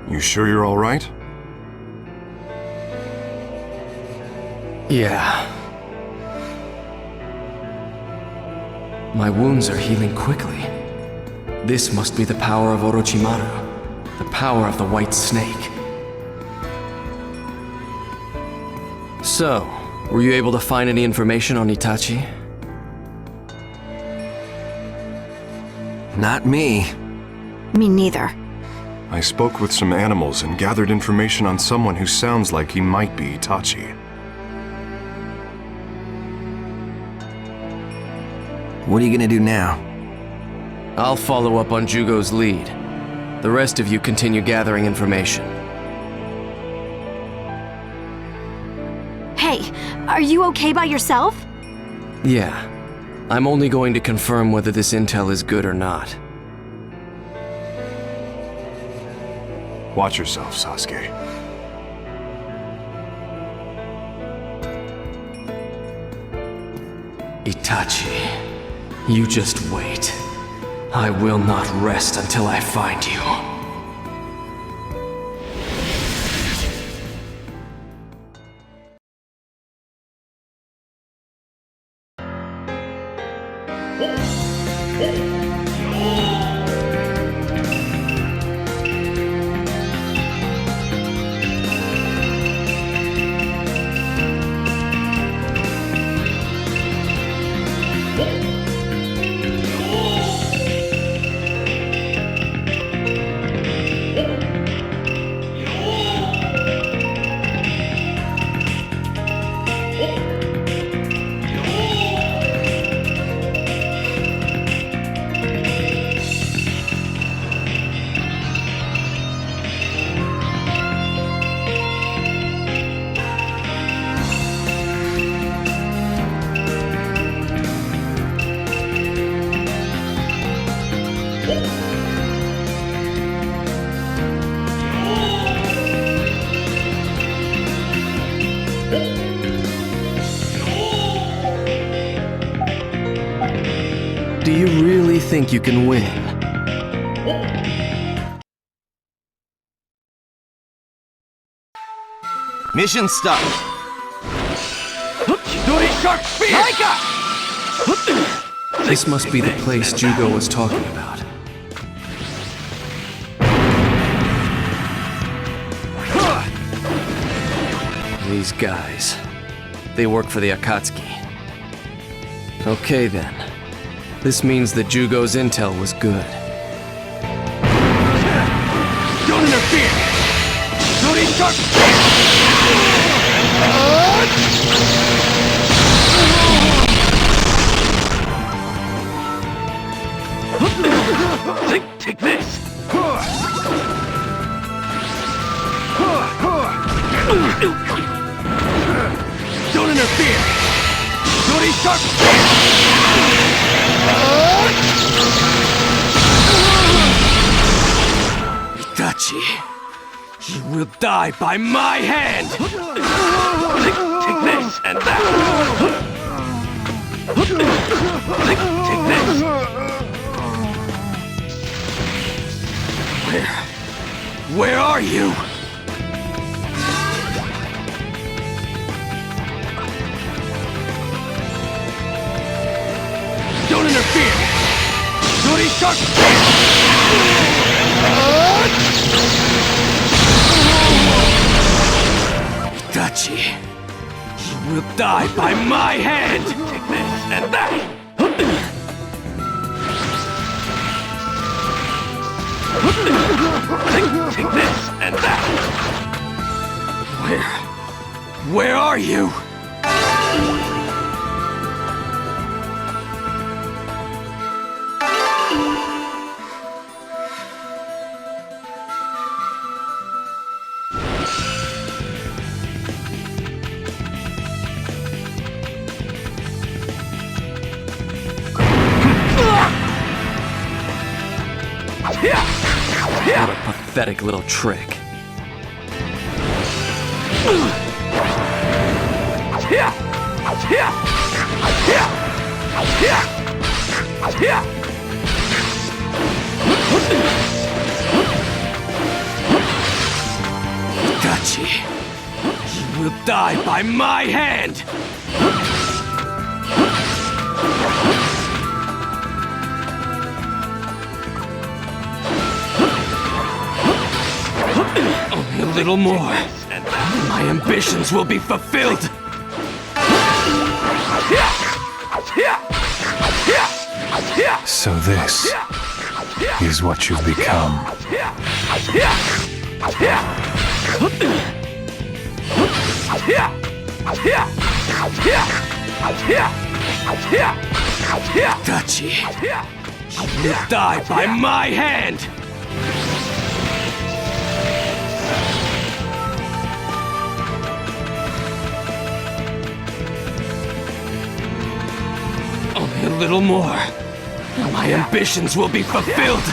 You sure you're all right? Yeah. My wounds are healing quickly. This must be the power of Orochimaru, the power of the White Snake. So, were you able to find any information on Itachi? Not me. Me neither. I spoke with some animals and gathered information on someone who sounds like he might be Itachi. What are you gonna do now? I'll follow up on Jugo's lead. The rest of you continue gathering information. Hey, are you okay by yourself? Yeah. I'm only going to confirm whether this intel is good or not. Watch yourself, Sasuke. Itachi, you just wait. I will not rest until I find you. Do you really think you can win? Mission start. This must be the place Jugo was talking about. These guys. They work for the Akatsuki. Okay then. This means that Jugo's intel was good. Don't interfere! Take this! Don't interfere! Itachi, you will die by my hand! Take this and that! Take this! Where are you? Don't interfere! Itachi, you will die by my hand! Take this and that! Take this and that! Where are you? What a pathetic little trick. Itachi, you will die by my hand! Only a little more, and my ambitions will be fulfilled! So this is what you've become. Itachi, you will die by my hand! Only a little more, and my ambitions will be fulfilled!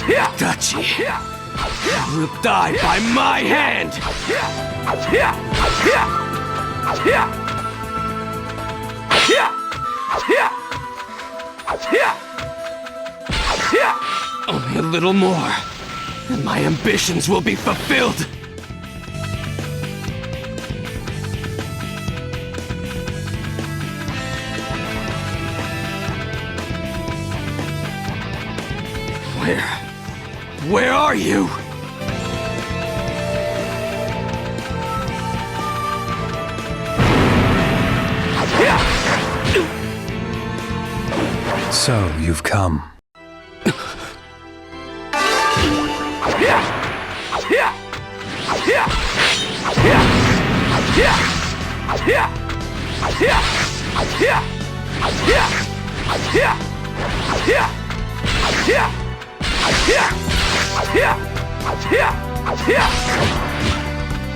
Itachi, you will die by my hand! Only a little more, and my ambitions will be fulfilled! Where are you? So you've come.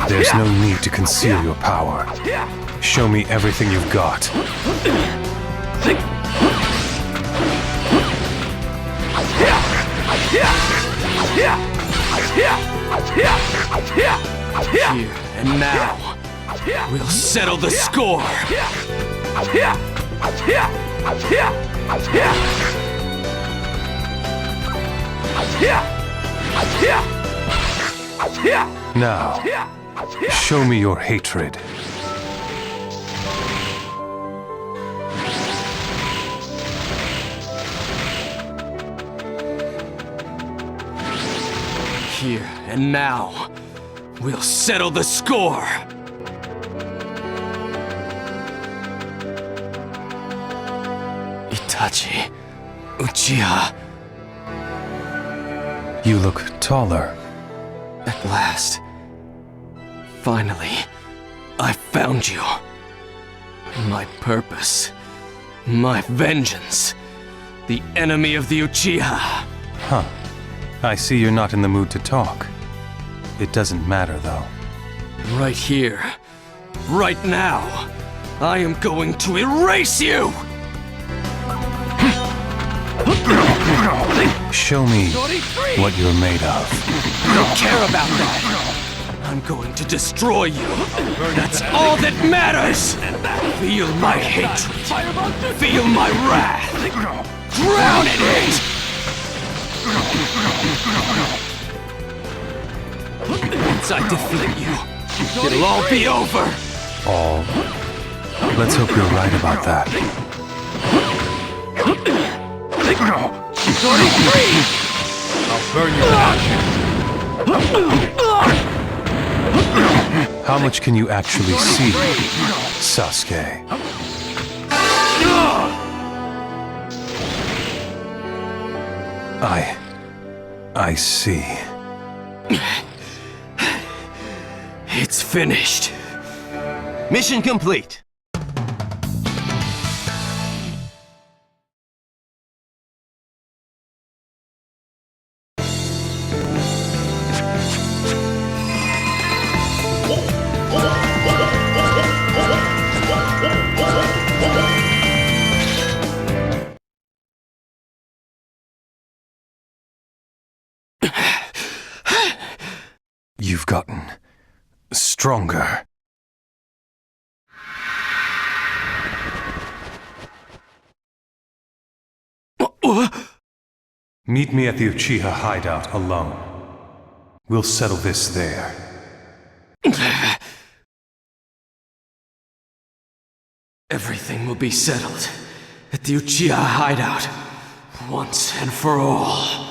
There's no need to conceal your power. Show me everything you've got. Here and now, we'll settle the score! Now, show me your hatred. Here and now, we'll settle the score! Itachi, Uchiha. You look taller. At last. Finally, I found you. My purpose. My vengeance. The enemy of the Uchiha. Huh. I see you're not in the mood to talk. It doesn't matter, though. Right here. Right now. I am going to erase you! Show me what you're made of. Don't care about that! I'm going to destroy you! That's all that matters! Feel my hatred! Feel my wrath! Drown in it! Once I defeat you, it'll all be over! All? Let's hope you're right about that. I'll burn you to ashes! How much can you actually see, Sasuke? I see. It's finished. Mission complete. You've gotten stronger. Meet me at the Uchiha hideout alone. We'll settle this there. Everything will be settled at the Uchiha hideout, once and for all.